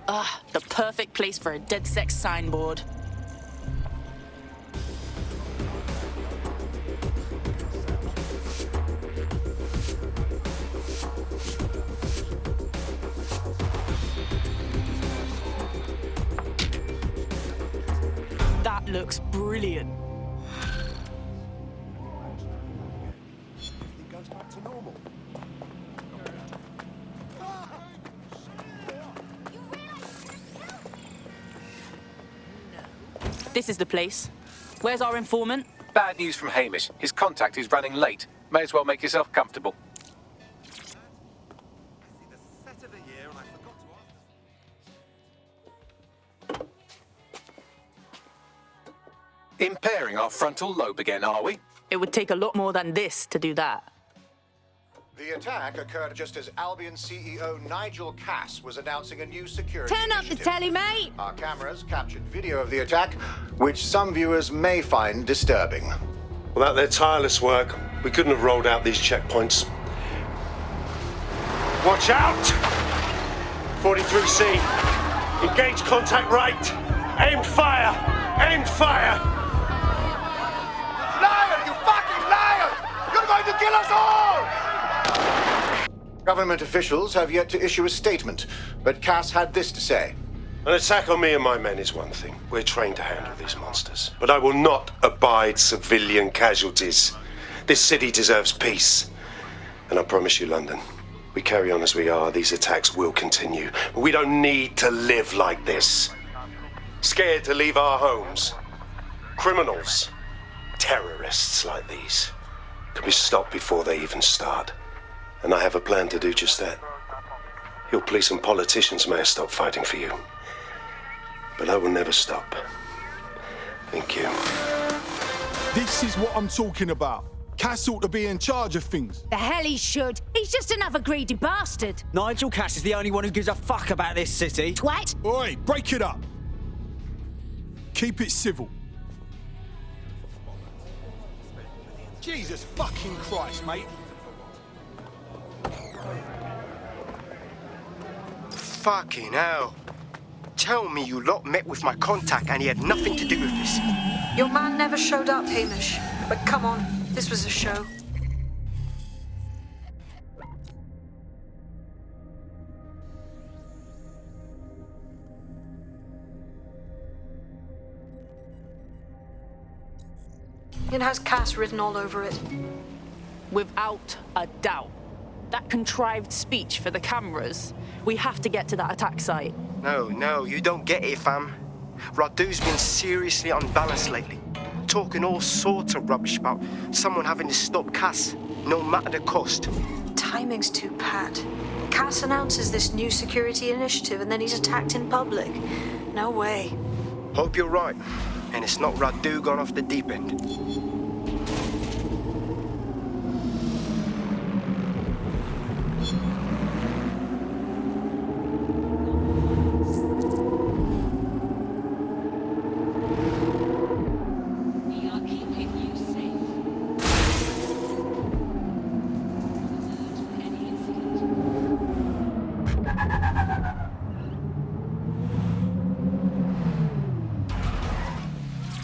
The perfect place for a DedSec signboard. That looks brilliant. It goes back to normal. This is the place. Where's our informant? Bad news from Hamish. His contact is running late. May as well make yourself comfortable. Impairing our frontal lobe again, are we? It would take a lot more than this to do that. The attack occurred just as Albion CEO Nigel Cass was announcing a new security Turn up the initiative. telly, mate! Our cameras captured video of the attack, which some viewers may find disturbing. Without their tireless work, we couldn't have rolled out these checkpoints. Watch out! 43C. Engage contact right. Aim fire! Aim fire! Liar! You fucking liar! You're going to kill us all! Government officials have yet to issue a statement, but Cass had this to say. An attack on me and my men is one thing. We're trained to handle these monsters. But I will not abide civilian casualties. This city deserves peace. And I promise you, London, we carry on as we are, these attacks will continue. We don't need to live like this. Scared to leave our homes. Criminals, terrorists like these, can be stopped before they even start. And I have a plan to do just that. Your police and politicians may have stopped fighting for you. But I will never stop. Thank you. This is what I'm talking about. Cass ought to be in charge of things. The hell he should. He's just another greedy bastard. Nigel Cass is the only one who gives a fuck about this city. Twat! Oi, break it up. Keep it civil. Jesus fucking Christ, mate. Fucking hell. Tell me you lot met with my contact and he had nothing to do with this. Your man never showed up, Hamish. But come on, this was a show. It has Cass written all over it. Without a doubt. That contrived speech for the cameras. We have to get to that attack site. No, you don't get it, fam. Radu's been seriously unbalanced lately. Talking all sorts of rubbish about someone having to stop Cass, no matter the cost. Timing's too pat. Cass announces this new security initiative and then he's attacked in public. No way. Hope you're right. And it's not Radu gone off the deep end.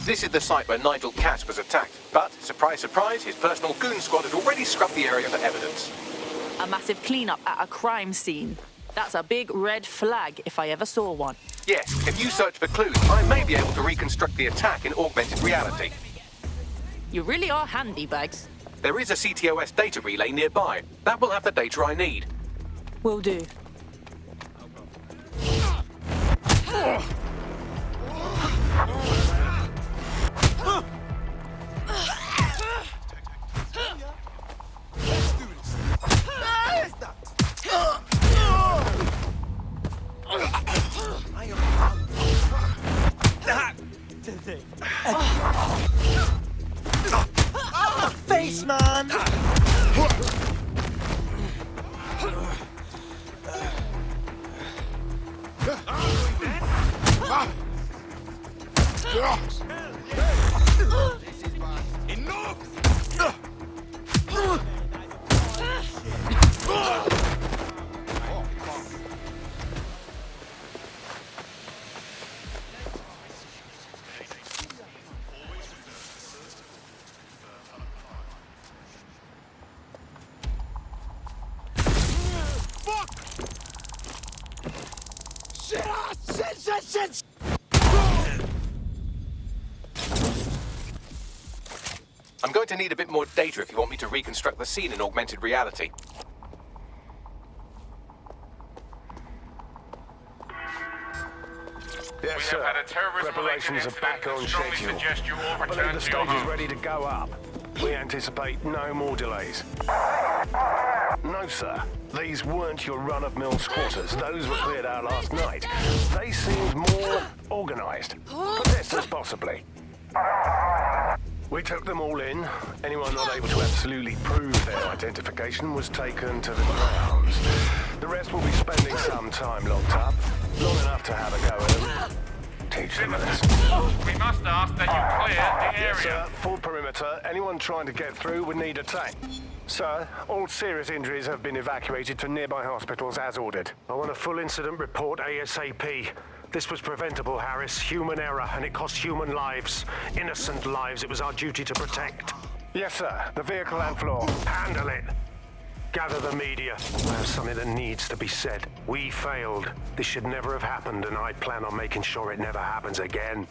This is the site where Nigel Cass was attacked. But, surprise, surprise, his personal goon squad had already scrubbed the area for evidence. A massive cleanup at a crime scene. That's a big red flag if I ever saw one. Yes, if you search for clues, I may be able to reconstruct the attack in augmented reality. You really are handy, Bags. There is a CTOS data relay nearby. That will have the data I need. Will do. Face, man! Shit! I'm going to need a bit more data if you want me to reconstruct the scene in augmented reality. Yes, sir. Preparations are back on schedule. I believe the stage is ready to go up. We anticipate no more delays. No, sir. These weren't your run-of-mill squatters. Those were cleared out last night. They seemed more organised. Protesters, possibly. We took them all in. Anyone not able to absolutely prove their identification was taken to the grounds. The rest will be spending some time locked up. Long enough to have a go at them. Teach them a lesson. We must ask that you clear the area. Yes, sir. Full perimeter. Anyone trying to get through would need a tank. Sir, all serious injuries have been evacuated to nearby hospitals as ordered. I want a full incident report ASAP. This was preventable, Harris. Human error, and it cost human lives. Innocent lives it was our duty to protect. Yes, sir. The vehicle and floor. Handle it. Gather the media. I have something that needs to be said. We failed. This should never have happened, and I plan on making sure it never happens again.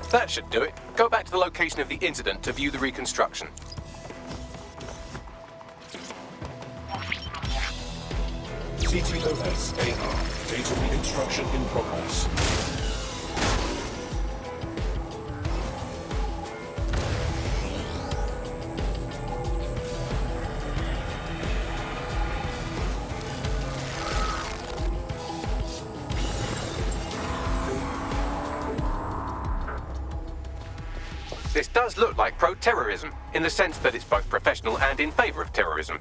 That should do it. Go back to the location of the incident to view the reconstruction. CTOS AR. Data reconstruction in progress. This does look like pro-terrorism, in the sense that it's both professional and in favour of terrorism.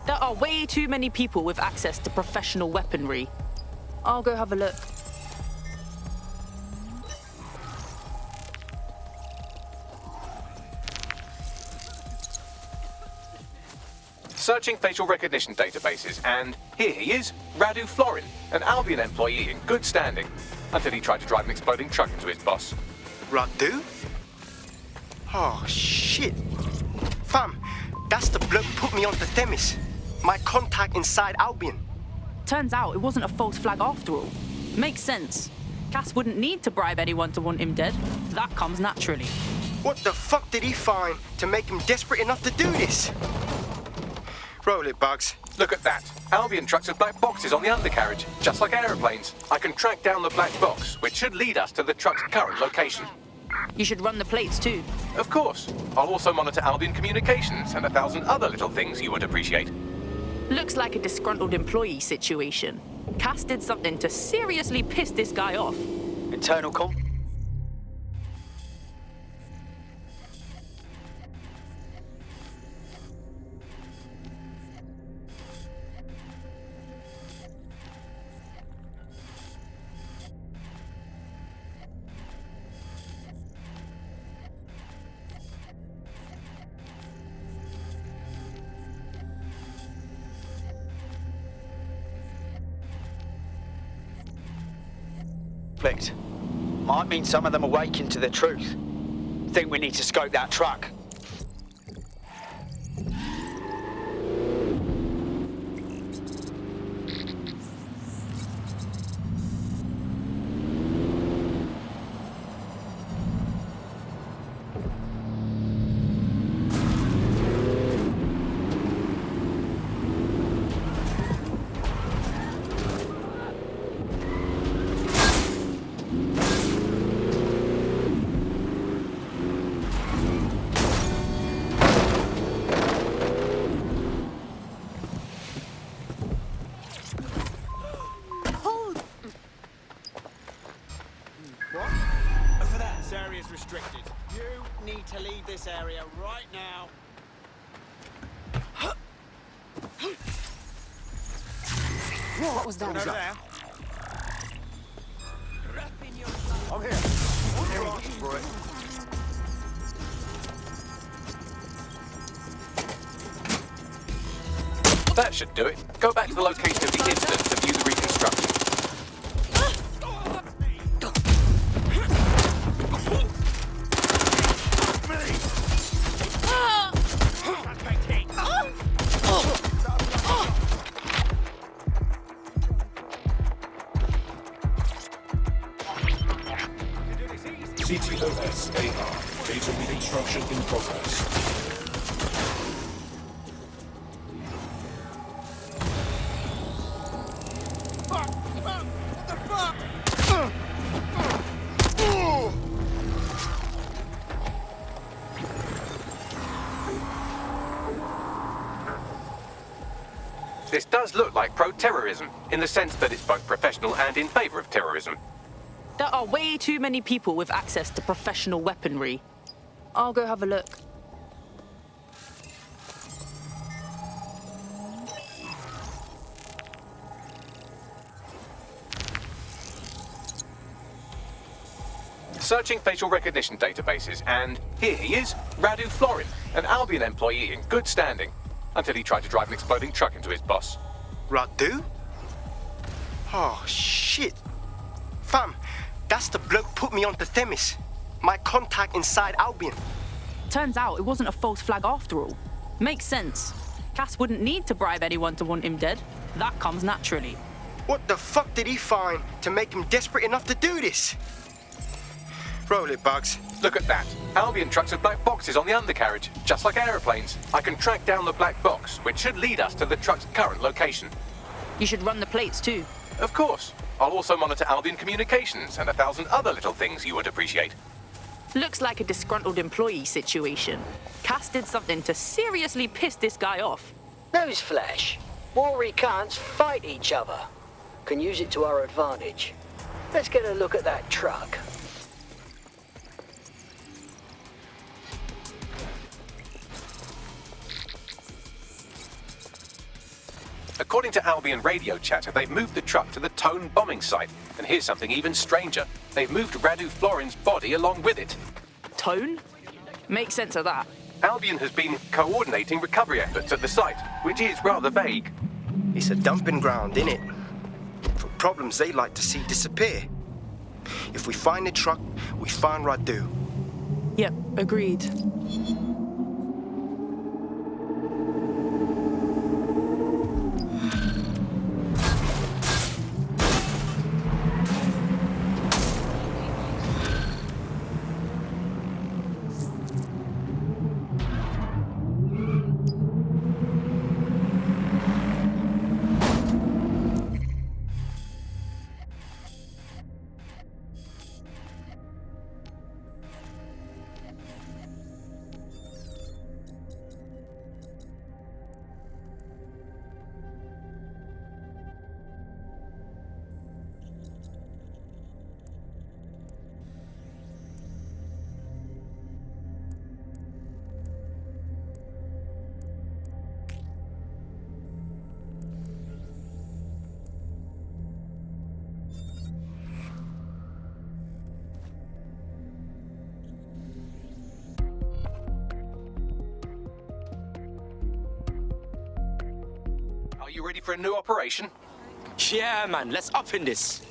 There are way too many people with access to professional weaponry. I'll go have a look. Searching facial recognition databases, and here he is, Radu Florin, an Albion employee in good standing, until he tried to drive an exploding truck into his boss. Radu? Oh, shit. Fam, that's the bloke who put me onto Themis. My contact inside Albion. Turns out it wasn't a false flag after all. Makes sense. Cass wouldn't need to bribe anyone to want him dead. That comes naturally. What the fuck did he find to make him desperate enough to do this? Roll it, Bugs. Look at that. Albion trucks with black boxes on the undercarriage, just like aeroplanes. I can track down the black box, which should lead us to the truck's current location. You should run the plates too. Of course. I'll also monitor Albion communications and 1,000 other little things you would appreciate. Looks like a disgruntled employee situation. Cass did something to seriously piss this guy off. Internal call. Might mean some of them awaken to the truth. Think we need to scope that truck. Restricted. You need to leave this area right now. What was that? Over there. I'm here. for it. That should do it. Go back to the location of the incident to view the reconstruction. CTOS AR. Data reconstruction in progress. This does look like pro-terrorism, in the sense that it's both professional and in favor of terrorism. There are way too many people with access to professional weaponry. I'll go have a look. Searching facial recognition databases, and here he is, Radu Florin, an Albion employee in good standing, until he tried to drive an exploding truck into his boss. Radu? Oh, shit. Fam, that's the bloke put me onto Themis. My contact inside Albion. Turns out it wasn't a false flag after all. Makes sense. Cass wouldn't need to bribe anyone to want him dead. That comes naturally. What the fuck did he find to make him desperate enough to do this? Roll it, Bugs. Look at that. Albion trucks have black boxes on the undercarriage, just like aeroplanes. I can track down the black box, which should lead us to the truck's current location. You should run the plates too. Of course. I'll also monitor Albion communications and 1,000 other little things you would appreciate. Looks like a disgruntled employee situation. Cass did something to seriously piss this guy off. Newsflash. Warri cunts fight each other. Can use it to our advantage. Let's get a look at that truck. According to Albion radio chatter, they've moved the truck to the TOAN bombing site. And here's something even stranger. They've moved Radu Florin's body along with it. TOAN? Make sense of that. Albion has been coordinating recovery efforts at the site, which is rather vague. It's a dumping ground, innit? For problems they like to see disappear. If we find the truck, we find Radu. Yep, agreed. Are you ready for a new operation? Yeah, man, let's up in this.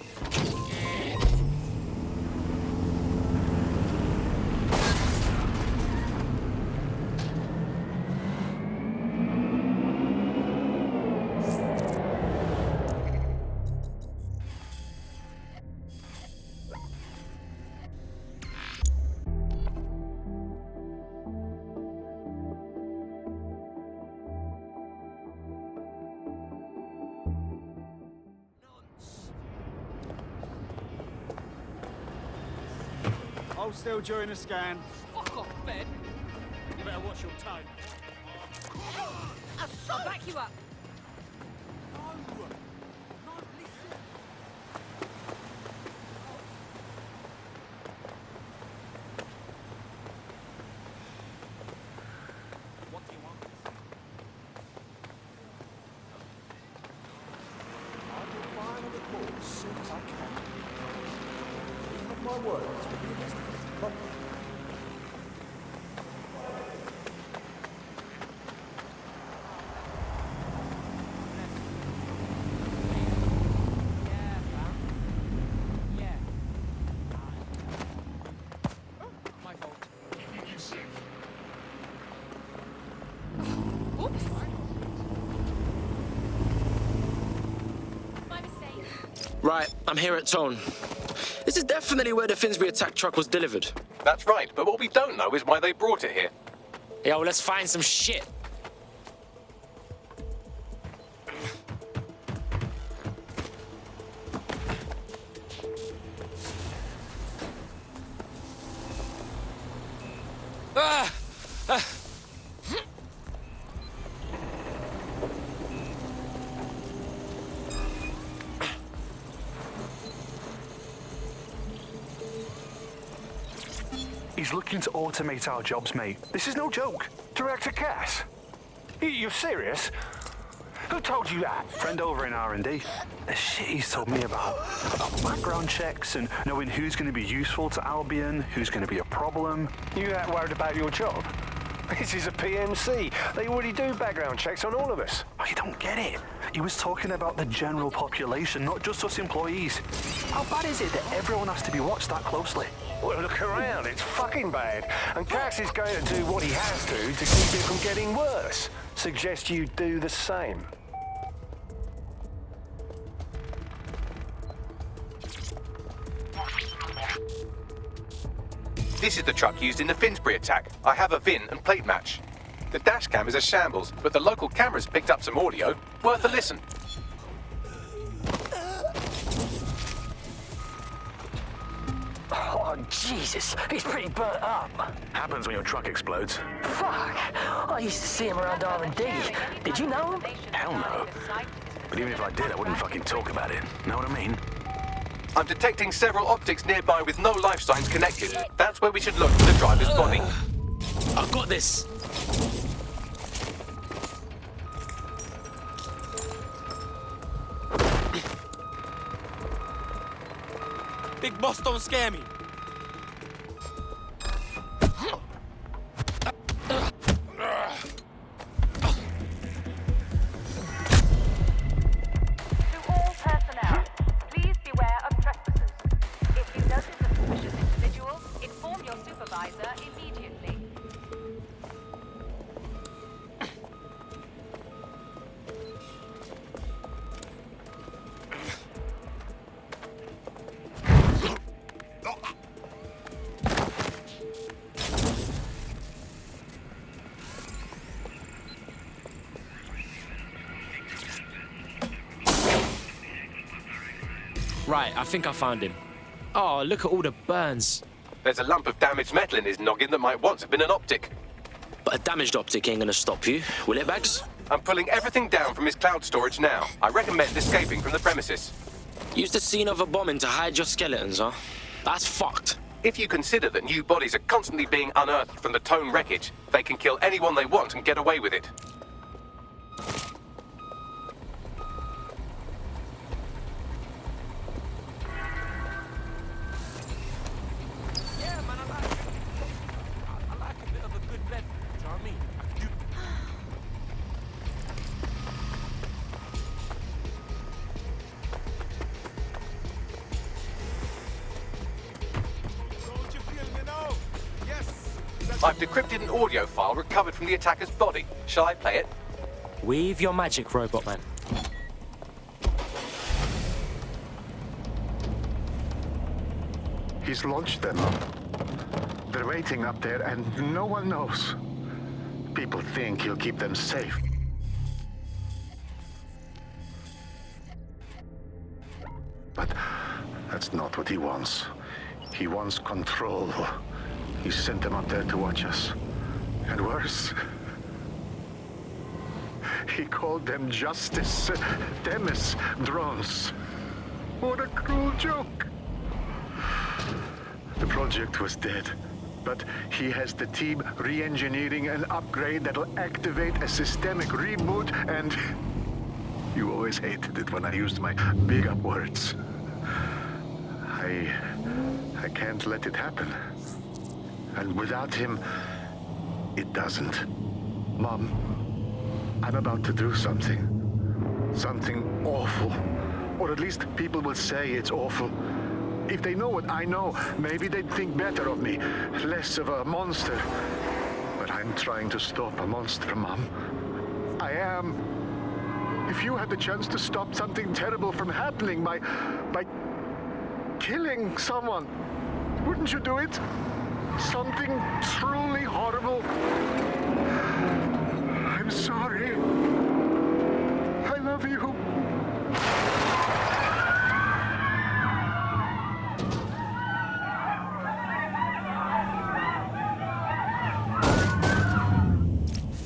Hold still during the scan. Fuck off, Ben. You better watch your tone. I'll back you up. What do you want? I will fire on the call as soon as I can. You have my word to be invested. Right, I'm here at TOAN. This is definitely where the Finsbury attack truck was delivered. That's right, but what we don't know is why they brought it here. Yo, let's find some shit. He's looking to automate our jobs, mate. This is no joke. Director Cass? You're serious? Who told you that? Friend over in R&D. The shit he's told me about background checks and knowing who's going to be useful to Albion, who's going to be a problem. You that worried about your job? This is a PMC. They already do background checks on all of us. Oh, you don't get it. He was talking about the general population, not just us employees. How bad is it that everyone has to be watched that closely? Well, look around. It's fucking bad. And Cass is going to do what he has to keep it from getting worse. Suggest you do the same. This is the truck used in the Finsbury attack. I have a VIN and plate match. The dash cam is a shambles, but the local cameras picked up some audio. Worth a listen. Oh, Jesus, he's pretty burnt up. Happens when your truck explodes. Fuck, I used to see him around R&D. Did you know him? Hell no. But even if I did, I wouldn't fucking talk about it. Know what I mean? I'm detecting several optics nearby with no life signs connected. That's where we should look for the driver's body. I've got this. Big boss, don't scare me. Right, I think I found him. Oh, look at all the burns. There's a lump of damaged metal in his noggin that might once have been an optic. But a damaged optic ain't gonna stop you, will it, Bags? I'm pulling everything down from his cloud storage now. I recommend escaping from the premises. Use the scene of a bombing to hide your skeletons, huh? That's fucked. If you consider that new bodies are constantly being unearthed from the TOAN wreckage, they can kill anyone they want and get away with it. I've decrypted an audio file recovered from the attacker's body. Shall I play it? Weave your magic, Robot Man. He's launched them. They're waiting up there and no one knows. People think he'll keep them safe. But that's not what he wants. He wants control. He sent them up there to watch us. And worse, he called them Justice, Themis drones. What a cruel joke. The project was dead, but he has the team re-engineering an upgrade that'll activate a systemic reboot and... You always hated it when I used my big up words. I can't let it happen. And without him, it doesn't. Mom, I'm about to do something. Something awful. Or at least people will say it's awful. If they know what I know, maybe they'd think better of me. Less of a monster. But I'm trying to stop a monster, Mom. I am. If you had the chance to stop something terrible from happening by killing someone, wouldn't you do it? Something truly horrible. I'm sorry. I love you.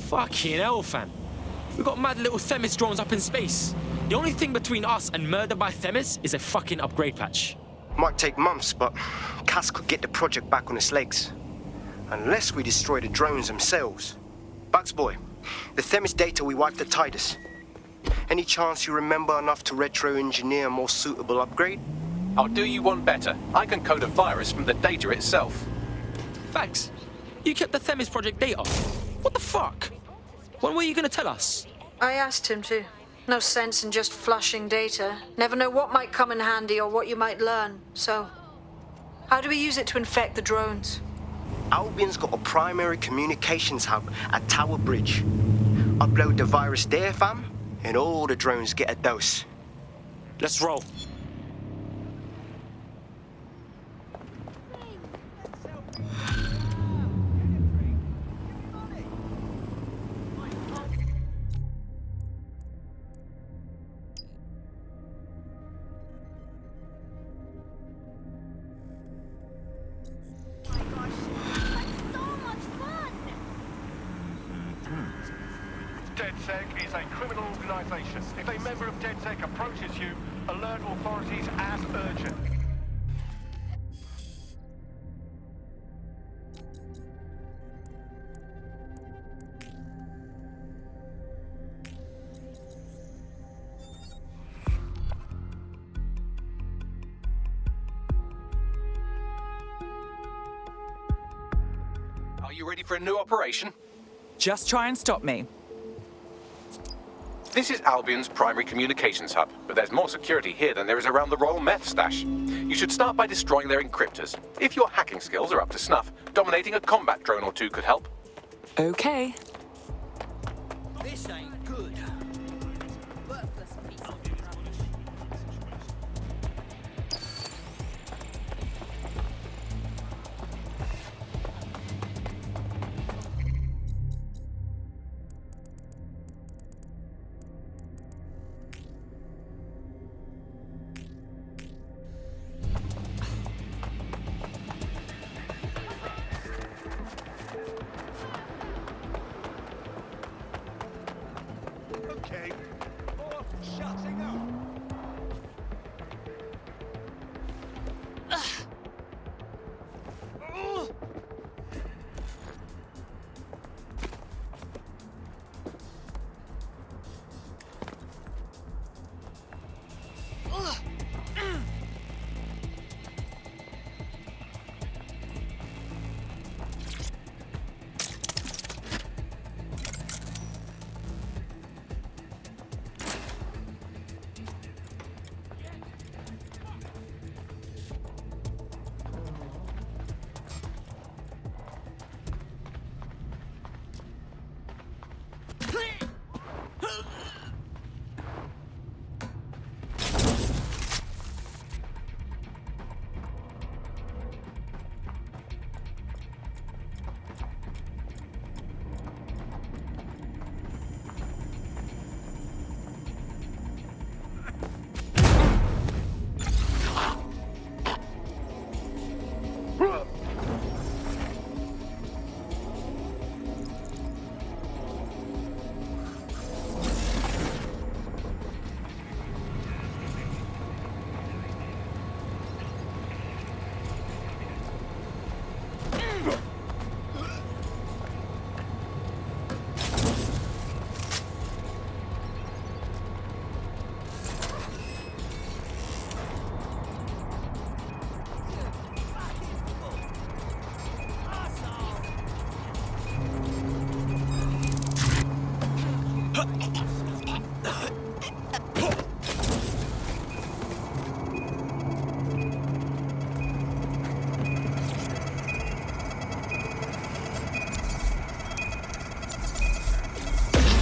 Fucking hell, fam. We got mad little Themis drones up in space. The only thing between us and murder by Themis is a fucking upgrade patch. Might take months, but Cass could get the project back on its legs. Unless we destroy the drones themselves. Bugs boy, the Themis data we wiped at Titus. Any chance you remember enough to retro-engineer a more suitable upgrade? I'll do you one better. I can code a virus from the data itself. Thanks. You kept the Themis project data. What the fuck? When were you gonna tell us? I asked him to. No sense in just flushing data. Never know what might come in handy or what you might learn. So, how do we use it to infect the drones? Albion's got a primary communications hub at Tower Bridge. Upload the virus there, fam, and all the drones get a dose. Let's roll. DedSec is a criminal organization. If a member of DedSec approaches you, alert authorities as urgent. Are you ready for a new operation? Just try and stop me. This is Albion's primary communications hub, but there's more security here than there is around the Royal Meth stash. You should start by destroying their encryptors. If your hacking skills are up to snuff, dominating a combat drone or two could help. Okay. This ain't good.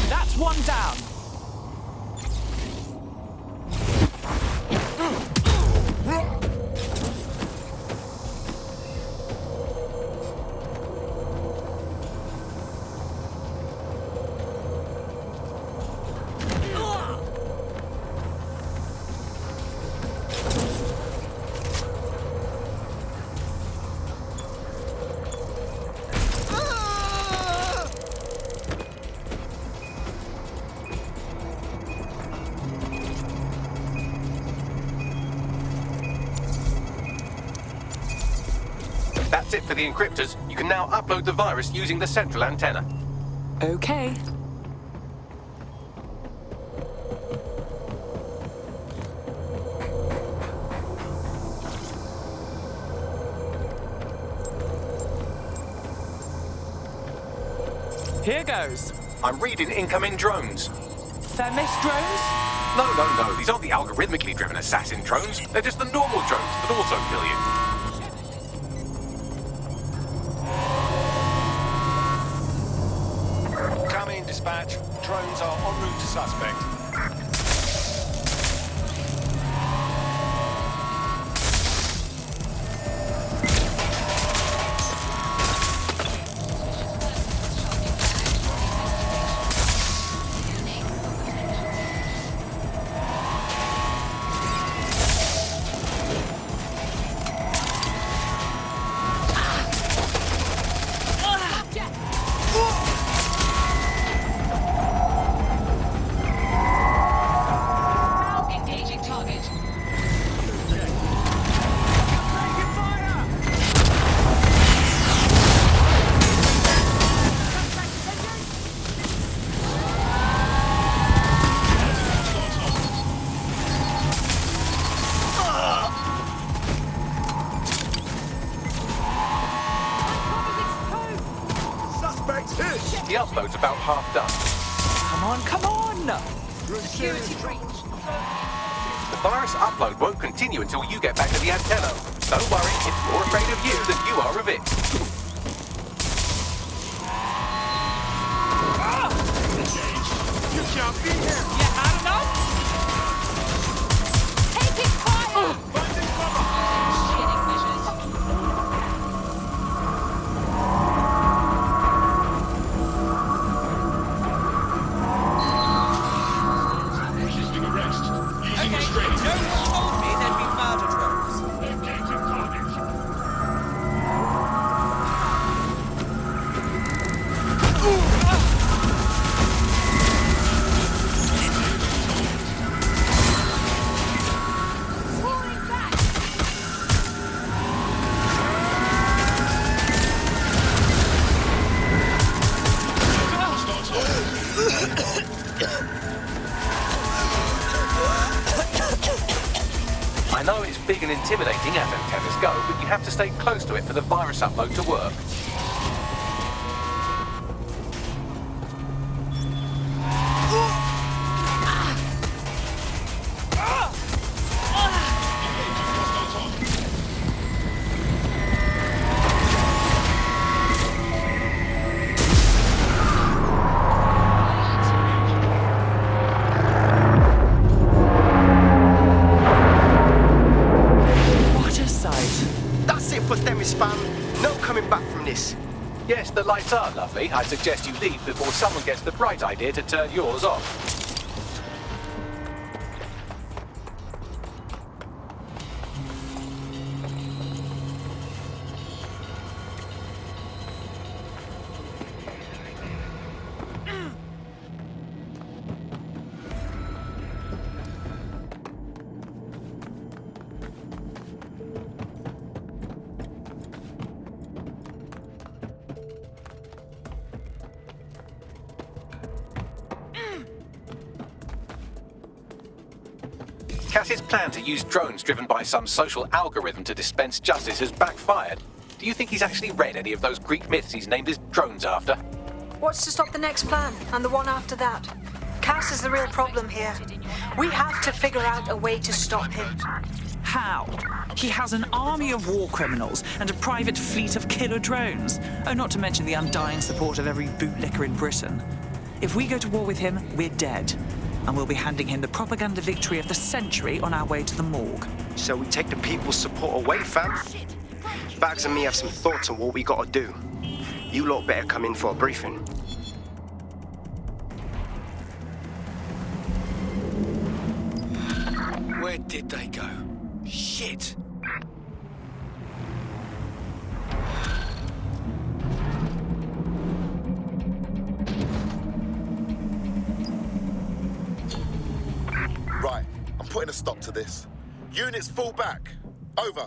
That's one down. That's it for the encryptors. You can now upload the virus using the central antenna. Okay. Here goes. I'm reading incoming drones. Themis drones? No. These aren't the algorithmically driven assassin drones. They're just the normal drones that also kill you. Dispatch. Drones are en route to suspect. The upload's about half done. Come on! Security breach. The virus upload won't continue until you get back to the antenna. Don't worry, it's more afraid of you than you are of it. You can't be here! You had enough? Taking fire! Finding cover! Initiating measures. Resisting arrest. Using restraint. No one told me there'd be murder drones. Locating target. Falling back. I know it's big and intimidating as antennas go, but you have to stay close to it for the virus upload to work. What a sight. That's it for Themis, fam. No coming back from this. Yes, the lights are lovely. I suggest you leave before someone gets the bright idea to turn yours off. Cass's plan to use drones driven by some social algorithm to dispense justice has backfired. Do you think he's actually read any of those Greek myths he's named his drones after? What's to stop the next plan and the one after that? Cass is the real problem here. We have to figure out a way to stop him. How? He has an army of war criminals and a private fleet of killer drones. Oh, not to mention the undying support of every bootlicker in Britain. If we go to war with him, we're dead. And we'll be handing him the propaganda victory of the century on our way to the morgue. So we take the people's support away, fam? Bags and me have some thoughts on what we gotta do. You lot better come in for a briefing. Where did they go? Shit! Right, I'm putting a stop to this. Units fall back. Over.